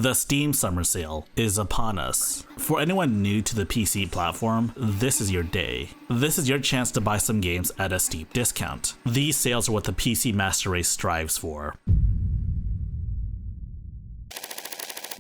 The Steam Summer Sale is upon us. For anyone new to the PC platform, this is your day. This is your chance to buy some games at a steep discount. These sales are what the PC Master Race strives for.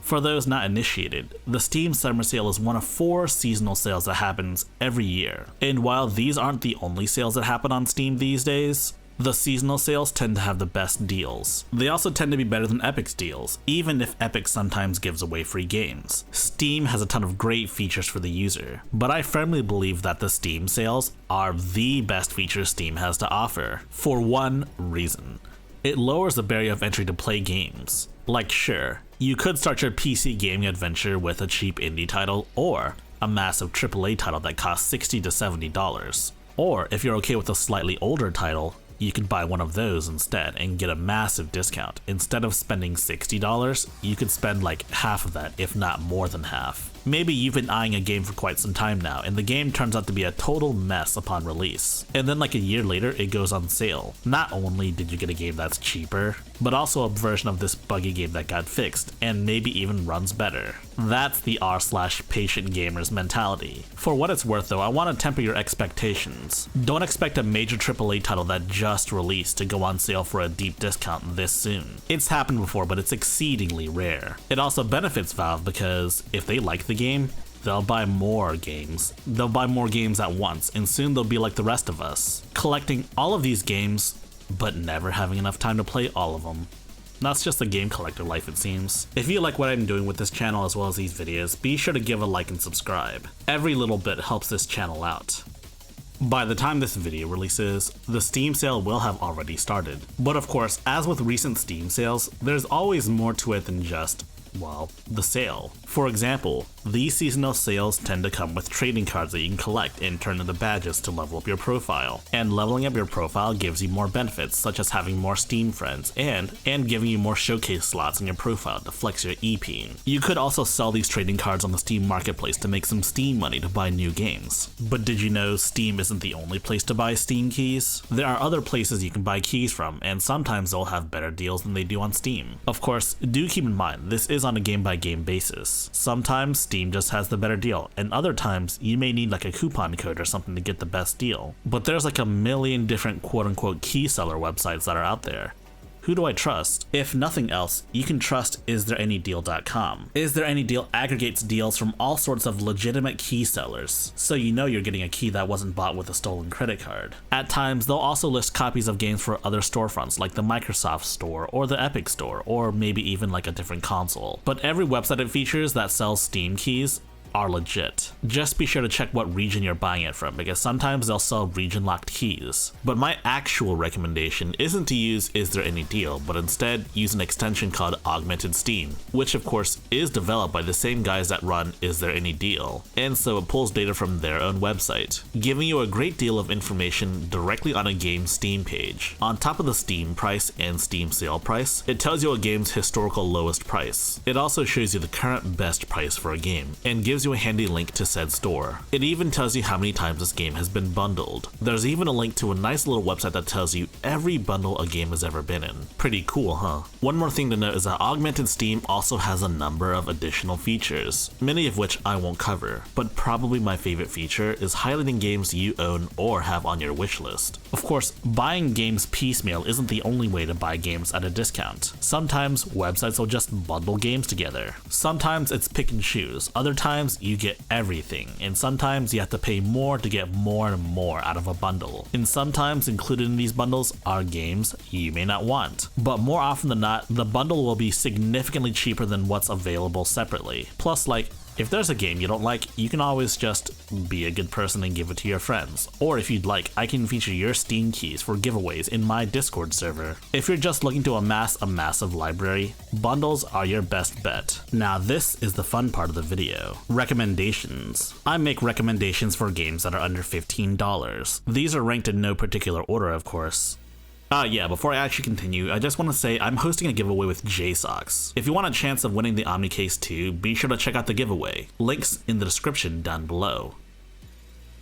For those not initiated, the Steam Summer Sale is one of 4 seasonal sales that happens every year. And while these aren't the only sales that happen on Steam these days, the seasonal sales tend to have the best deals. They also tend to be better than Epic's deals, even if Epic sometimes gives away free games. Steam has a ton of great features for the user, but I firmly believe that the Steam sales are the best features Steam has to offer, for one reason. It lowers the barrier of entry to play games. Like, sure, you could start your PC gaming adventure with a cheap indie title or a massive AAA title that costs $60 to $70. Or if you're okay with a slightly older title, you could buy one of those instead and get a massive discount. Instead of spending $60, you could spend like half of that, if not more than half. Maybe you've been eyeing a game for quite some time now, and the game turns out to be a total mess upon release. And then like a year later, it goes on sale. Not only did you get a game that's cheaper, but also a version of this buggy game that got fixed, and maybe even runs better. That's the r/patient gamers mentality. For what it's worth though, I want to temper your expectations. Don't expect a major AAA title that just released to go on sale for a deep discount this soon. It's happened before, but it's exceedingly rare. It also benefits Valve because if they like the game, they'll buy more games. They'll buy more games at once, and soon they'll be like the rest of us, collecting all of these games, but never having enough time to play all of them. That's just the game collector life, it seems. If you like what I'm doing with this channel as well as these videos, be sure to give a like and subscribe. Every little bit helps this channel out. By the time this video releases, the Steam sale will have already started. But of course, as with recent Steam sales, there's always more to it than just, well, the sale. For example, these seasonal sales tend to come with trading cards that you can collect and turn into badges to level up your profile. And leveling up your profile gives you more benefits, such as having more Steam friends and giving you more showcase slots in your profile to flex your EP. You could also sell these trading cards on the Steam marketplace to make some Steam money to buy new games. But did you know Steam isn't the only place to buy Steam keys? There are other places you can buy keys from, and sometimes they'll have better deals than they do on Steam. Of course, do keep in mind, this is on a game-by-game basis. Sometimes Steam just has the better deal, and other times you may need like a coupon code or something to get the best deal. But there's like a million different quote-unquote key seller websites that are out there. Who do I trust? If nothing else, you can trust isthereanydeal.com. Is There Any Deal aggregates deals from all sorts of legitimate key sellers, so you know you're getting a key that wasn't bought with a stolen credit card. At times, they'll also list copies of games for other storefronts like the Microsoft Store or the Epic Store, or maybe even like a different console. But every website it features that sells Steam keys are legit. Just be sure to check what region you're buying it from, because sometimes they'll sell region locked keys. But my actual recommendation isn't to use Is There Any Deal, but instead use an extension called Augmented Steam, which of course is developed by the same guys that run Is There Any Deal, and so it pulls data from their own website, giving you a great deal of information directly on a game's Steam page. On top of the Steam price and Steam sale price, it tells you a game's historical lowest price. It also shows you the current best price for a game, and gives you a handy link to said store. It even tells you how many times this game has been bundled. There's even a link to a nice little website that tells you every bundle a game has ever been in. Pretty cool, huh? One more thing to note is that Augmented Steam also has a number of additional features, many of which I won't cover, but probably my favorite feature is highlighting games you own or have on your wish list. Of course, buying games piecemeal isn't the only way to buy games at a discount. Sometimes websites will just bundle games together. Sometimes it's pick and choose. Other times you get everything, and sometimes you have to pay more to get more and more out of a bundle. And sometimes included in these bundles are games you may not want. But more often than not, the bundle will be significantly cheaper than what's available separately. Plus, like, if there's a game you don't like, you can always just be a good person and give it to your friends. Or if you'd like, I can feature your Steam keys for giveaways in my Discord server. If you're just looking to amass a massive library, bundles are your best bet. Now this is the fun part of the video. Recommendations. I make recommendations for games that are under $15. These are ranked in no particular order, of course. Yeah, before I actually continue, I just want to say I'm hosting a giveaway with JSAUX. If you want a chance of winning the OmniCase 2, be sure to check out the giveaway. Links in the description down below.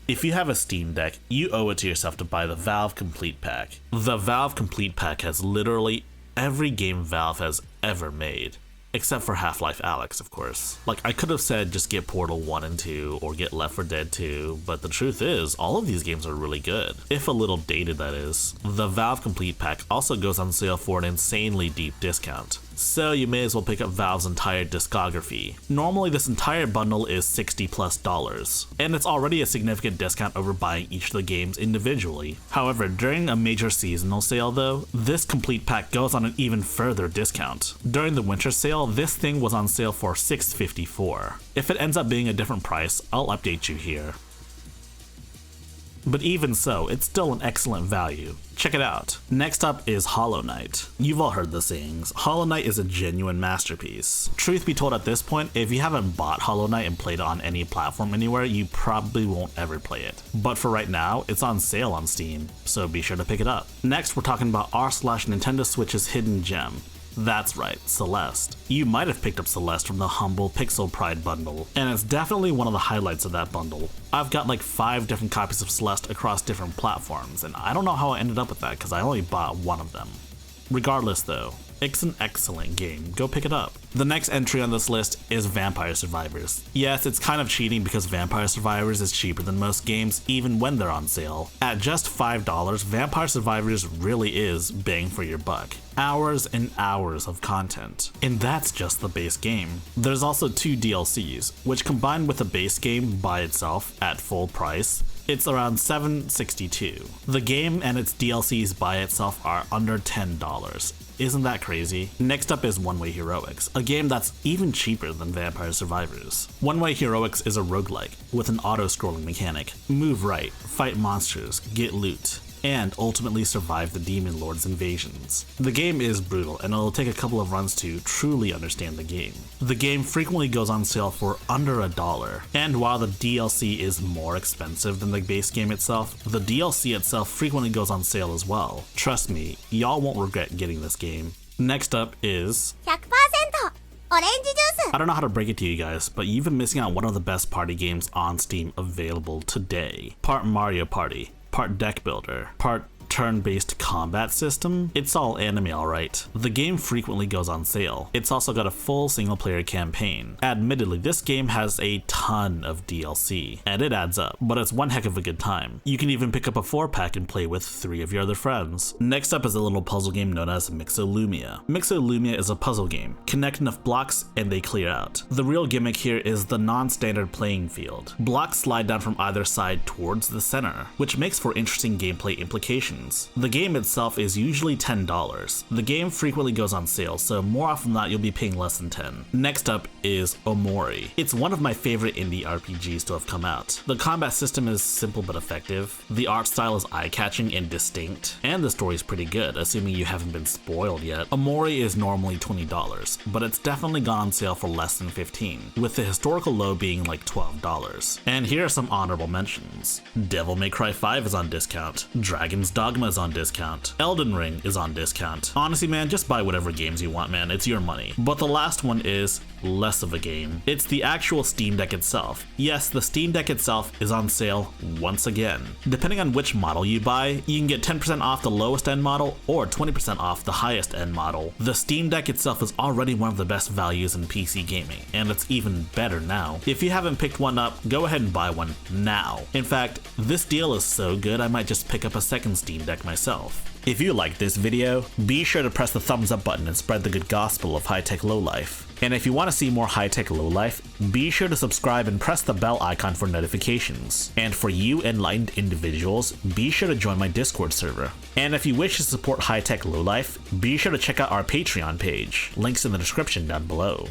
If you have a Steam Deck, you owe it to yourself to buy the Valve Complete Pack. The Valve Complete Pack has literally every game Valve has ever made. Except for Half-Life Alyx, of course. Like, I could have said just get Portal 1 and 2 or get Left 4 Dead 2, but the truth is, all of these games are really good. If a little dated, that is. The Valve Complete Pack also goes on sale for an insanely deep discount, so you may as well pick up Valve's entire discography. Normally this entire bundle is $60+, and it's already a significant discount over buying each of the games individually. However, during a major seasonal sale though, this complete pack goes on an even further discount. During the winter sale, this thing was on sale for $654. If it ends up being a different price, I'll update you here. But even so, it's still an excellent value. Check it out. Next up is Hollow Knight. You've all heard the sayings. Hollow Knight is a genuine masterpiece. Truth be told, at this point, if you haven't bought Hollow Knight and played it on any platform anywhere, you probably won't ever play it. But for right now, it's on sale on Steam, so be sure to pick it up. Next, we're talking about r/Nintendo Switch's hidden gem. That's right, Celeste. You might have picked up Celeste from the humble Pixel Pride bundle, and it's definitely one of the highlights of that bundle. I've got like 5 different copies of Celeste across different platforms, and I don't know how I ended up with that because I only bought one of them. Regardless though, it's an excellent game, go pick it up. The next entry on this list is Vampire Survivors. Yes, it's kind of cheating because Vampire Survivors is cheaper than most games even when they're on sale. At just $5, Vampire Survivors really is bang for your buck. Hours and hours of content. And that's just the base game. There's also 2 DLCs, which combined with the base game by itself at full price, it's around $7.62. The game and its DLCs by itself are under $10. Isn't that crazy? Next up is One Way Heroics, a game that's even cheaper than Vampire Survivors. One Way Heroics is a roguelike with an auto-scrolling mechanic. Move right, fight monsters, get loot, and ultimately survive the Demon Lord's invasions. The game is brutal, and it'll take a couple of runs to truly understand the game. The game frequently goes on sale for under $1, and while the DLC is more expensive than the base game itself, the DLC itself frequently goes on sale as well. Trust me, y'all won't regret getting this game. Next up is 100% オレンジジュース I don't know how to break it to you guys, but you've been missing out on one of the best party games on Steam available today. Part Mario Party, part deck builder, part turn-based combat system. It's all anime, alright. The game frequently goes on sale. It's also got a full single-player campaign. Admittedly, this game has a ton of DLC, and it adds up, but it's one heck of a good time. You can even pick up a 4-pack and play with 3 of your other friends. Next up is a little puzzle game known as Mixolumia. Mixolumia is a puzzle game. Connect enough blocks and they clear out. The real gimmick here is the non-standard playing field. Blocks slide down from either side towards the center, which makes for interesting gameplay implications. The game itself is usually $10. The game frequently goes on sale, so more often than not you'll be paying less than $10. Next up is Omori. It's one of my favorite indie RPGs to have come out. The combat system is simple but effective, the art style is eye-catching and distinct, and the story is pretty good, assuming you haven't been spoiled yet. Omori is normally $20, but it's definitely gone on sale for less than $15, with the historical low being like $12. And here are some honorable mentions. Devil May Cry 5 is on discount, Dragon's Dogma is on discount, Elden Ring is on discount. Honestly man, just buy whatever games you want man, it's your money. But the last one is less of a game. It's the actual Steam Deck itself. Yes, the Steam Deck itself is on sale once again. Depending on which model you buy, you can get 10% off the lowest end model or 20% off the highest end model. The Steam Deck itself is already one of the best values in PC gaming, and it's even better now. If you haven't picked one up, go ahead and buy one now. In fact, this deal is so good I might just pick up a second Steam Deck myself. If you liked this video, be sure to press the thumbs up button and spread the good gospel of high-tech lowlife. And if you want to see more high-tech lowlife, be sure to subscribe and press the bell icon for notifications. And for you enlightened individuals, be sure to join my Discord server. And if you wish to support high-tech lowlife, be sure to check out our Patreon page. Links in the description down below.